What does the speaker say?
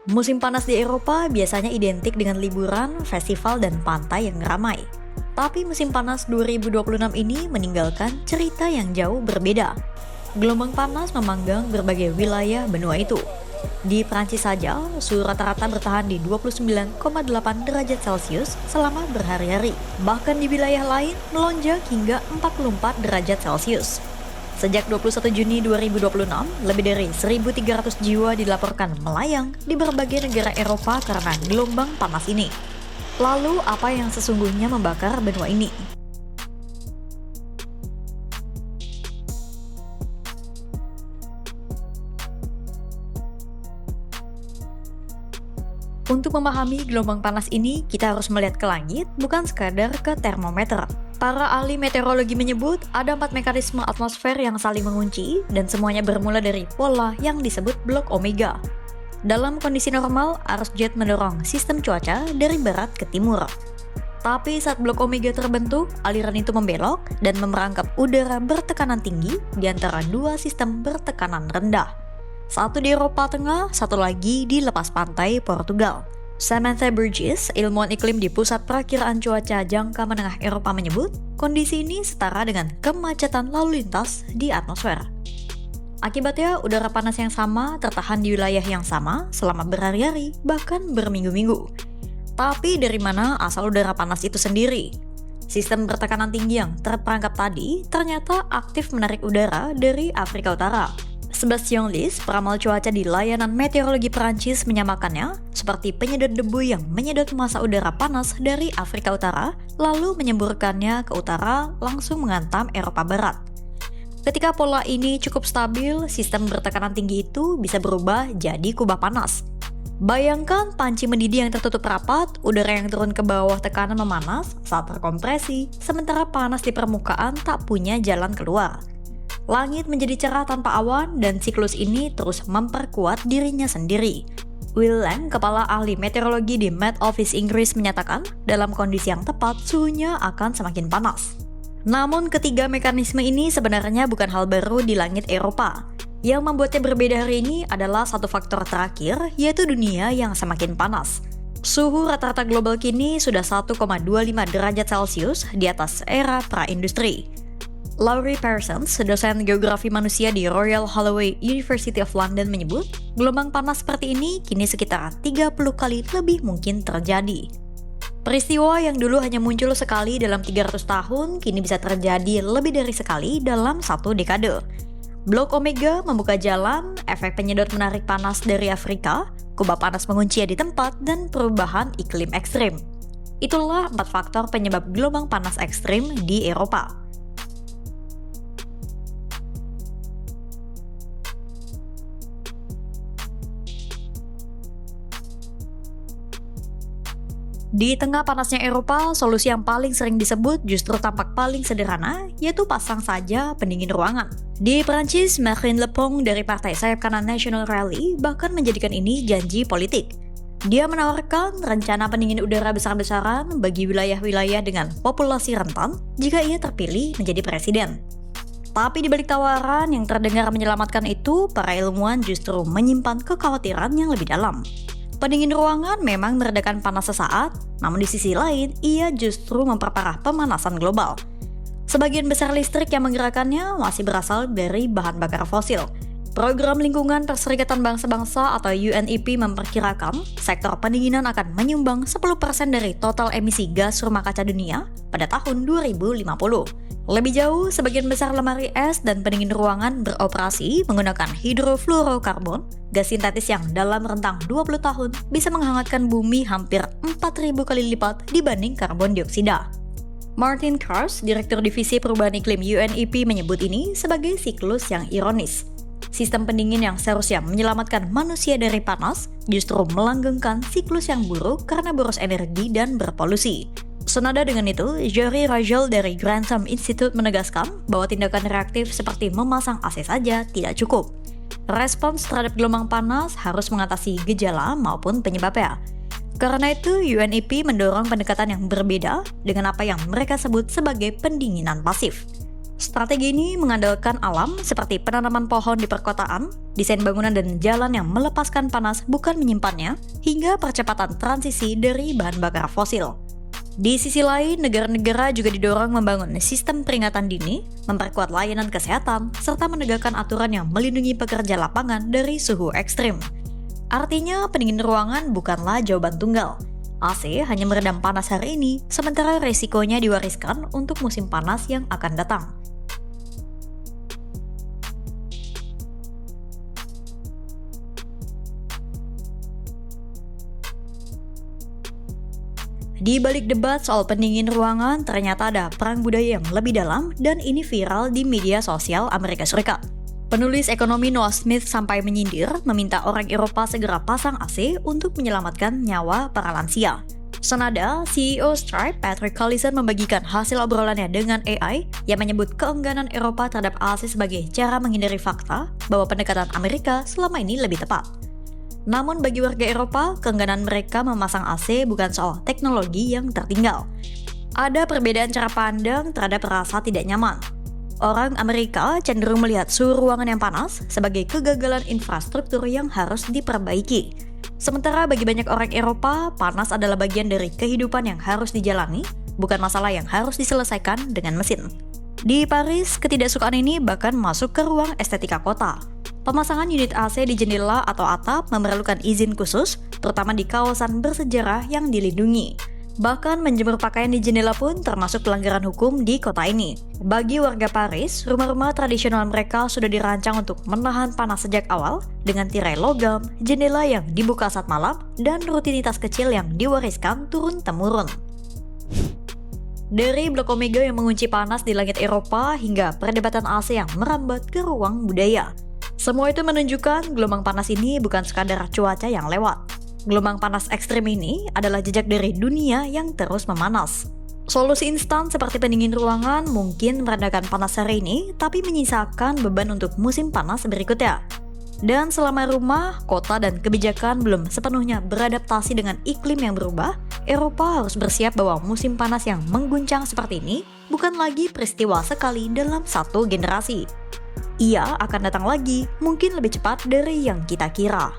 Musim panas di Eropa biasanya identik dengan liburan, festival, dan pantai yang ramai. Tapi musim panas 2026 ini meninggalkan cerita yang jauh berbeda. Gelombang panas memanggang berbagai wilayah benua itu. Di Prancis saja, suhu rata-rata bertahan di 29,8 derajat Celcius selama berhari-hari. Bahkan di wilayah lain melonjak hingga 44 derajat Celcius. Sejak 21 Juni 2026, lebih dari 1.300 jiwa dilaporkan melayang di berbagai negara Eropa karena gelombang panas ini. Lalu, apa yang sesungguhnya membakar benua ini? Untuk memahami gelombang panas ini, kita harus melihat ke langit, bukan sekadar ke termometer. Para ahli meteorologi menyebut ada 4 mekanisme atmosfer yang saling mengunci dan semuanya bermula dari pola yang disebut blok omega. Dalam kondisi normal, arus jet mendorong sistem cuaca dari barat ke timur. Tapi saat blok omega terbentuk, aliran itu membelok dan memerangkap udara bertekanan tinggi di antara dua sistem bertekanan rendah. Satu di Eropa Tengah, satu lagi di lepas pantai Portugal. Samantha Burgess, ilmuwan iklim di Pusat Perakiraan Cuaca Jangka Menengah Eropa menyebut, kondisi ini setara dengan kemacetan lalu lintas di atmosfer. Akibatnya, udara panas yang sama tertahan di wilayah yang sama selama berhari-hari, bahkan berminggu-minggu. Tapi dari mana asal udara panas itu sendiri? Sistem bertekanan tinggi yang terperangkap tadi ternyata aktif menarik udara dari Afrika Utara. Sebastien Lis, peramal cuaca di layanan meteorologi Perancis menyamakannya seperti penyedot debu yang menyedot massa udara panas dari Afrika Utara lalu menyemburkannya ke utara langsung menghantam Eropa Barat. Ketika pola ini cukup stabil, sistem bertekanan tinggi itu bisa berubah jadi kubah panas. Bayangkan panci mendidih yang tertutup rapat, udara yang turun ke bawah tekanan memanas saat terkompresi, sementara panas di permukaan tak punya jalan keluar. Langit menjadi cerah tanpa awan dan siklus ini terus memperkuat dirinya sendiri. Will Lang, kepala ahli meteorologi di Met Office Inggris menyatakan, dalam kondisi yang tepat suhunya akan semakin panas. Namun ketiga mekanisme ini sebenarnya bukan hal baru di langit Eropa. Yang membuatnya berbeda hari ini adalah satu faktor terakhir, yaitu dunia yang semakin panas. Suhu rata-rata global kini sudah 1,25 derajat Celcius di atas era pra-industri. Laurie Parsons, dosen geografi manusia di Royal Holloway University of London menyebut, gelombang panas seperti ini kini sekitar 30 kali lebih mungkin terjadi. Peristiwa yang dulu hanya muncul sekali dalam 300 tahun, kini bisa terjadi lebih dari sekali dalam satu dekade. Blok omega membuka jalan, efek penyedot menarik panas dari Afrika, kubah panas mengunci di tempat, dan perubahan iklim ekstrim. Itulah 4 faktor penyebab gelombang panas ekstrim di Eropa. Di tengah panasnya Eropa, solusi yang paling sering disebut justru tampak paling sederhana, yaitu pasang saja pendingin ruangan. Di Perancis, Marine Le Pen dari partai sayap kanan National Rally bahkan menjadikan ini janji politik. Dia menawarkan rencana pendingin udara besar-besaran bagi wilayah-wilayah dengan populasi rentan jika ia terpilih menjadi presiden. Tapi di balik tawaran yang terdengar menyelamatkan itu, para ilmuwan justru menyimpan kekhawatiran yang lebih dalam. Pendingin ruangan memang meredakan panas sesaat, namun di sisi lain, ia justru memperparah pemanasan global. Sebagian besar listrik yang menggerakkannya masih berasal dari bahan bakar fosil. Program Lingkungan Perserikatan Bangsa-Bangsa atau UNEP memperkirakan sektor pendinginan akan menyumbang 10% dari total emisi gas rumah kaca dunia pada tahun 2050. Lebih jauh, sebagian besar lemari es dan pendingin ruangan beroperasi menggunakan hidrofluorokarbon, gas sintetis yang dalam rentang 20 tahun bisa menghangatkan bumi hampir 4.000 kali lipat dibanding karbon dioksida. Martin Krause, Direktur Divisi Perubahan Iklim UNEP menyebut ini sebagai siklus yang ironis. Sistem pendingin yang seharusnya menyelamatkan manusia dari panas justru melanggengkan siklus yang buruk karena boros energi dan berpolusi. Senada dengan itu, Jory Rajel dari Grantham Institute menegaskan bahwa tindakan reaktif seperti memasang AC saja tidak cukup. Respons terhadap gelombang panas harus mengatasi gejala maupun penyebabnya. Karena itu, UNEP mendorong pendekatan yang berbeda dengan apa yang mereka sebut sebagai pendinginan pasif. Strategi ini mengandalkan alam seperti penanaman pohon di perkotaan, desain bangunan dan jalan yang melepaskan panas bukan menyimpannya, hingga percepatan transisi dari bahan bakar fosil. Di sisi lain, negara-negara juga didorong membangun sistem peringatan dini, memperkuat layanan kesehatan, serta menegakkan aturan yang melindungi pekerja lapangan dari suhu ekstrim. Artinya, pendingin ruangan bukanlah jawaban tunggal. AC hanya meredam panas hari ini, sementara resikonya diwariskan untuk musim panas yang akan datang. Di balik debat soal pendingin ruangan, ternyata ada perang budaya yang lebih dalam dan ini viral di media sosial Amerika Serikat. Penulis ekonomi Noah Smith sampai menyindir meminta orang Eropa segera pasang AC untuk menyelamatkan nyawa para lansia. Senada, CEO Stripe Patrick Collison membagikan hasil obrolannya dengan AI yang menyebut keengganan Eropa terhadap AC sebagai cara menghindari fakta bahwa pendekatan Amerika selama ini lebih tepat. Namun bagi warga Eropa, keengganan mereka memasang AC bukan soal teknologi yang tertinggal. Ada perbedaan cara pandang terhadap rasa tidak nyaman. Orang Amerika cenderung melihat suhu ruangan yang panas sebagai kegagalan infrastruktur yang harus diperbaiki. Sementara bagi banyak orang Eropa, panas adalah bagian dari kehidupan yang harus dijalani, bukan masalah yang harus diselesaikan dengan mesin. Di Paris, ketidaksukaan ini bahkan masuk ke ruang estetika kota. Pemasangan unit AC di jendela atau atap memerlukan izin khusus, terutama di kawasan bersejarah yang dilindungi. Bahkan menjemur pakaian di jendela pun termasuk pelanggaran hukum di kota ini. Bagi warga Paris, rumah-rumah tradisional mereka sudah dirancang untuk menahan panas sejak awal dengan tirai logam, jendela yang dibuka saat malam, dan rutinitas kecil yang diwariskan turun-temurun. Dari blok Omega yang mengunci panas di langit Eropa hingga perdebatan AC yang merambat ke ruang budaya. Semua itu menunjukkan gelombang panas ini bukan sekadar cuaca yang lewat. Gelombang panas ekstrim ini adalah jejak dari dunia yang terus memanas. Solusi instan seperti pendingin ruangan mungkin meredakan panas hari ini, tapi menyisakan beban untuk musim panas berikutnya. Dan selama rumah, kota, dan kebijakan belum sepenuhnya beradaptasi dengan iklim yang berubah, Eropa harus bersiap bahwa musim panas yang mengguncang seperti ini bukan lagi peristiwa sekali dalam satu generasi. Ia akan datang lagi, mungkin lebih cepat dari yang kita kira.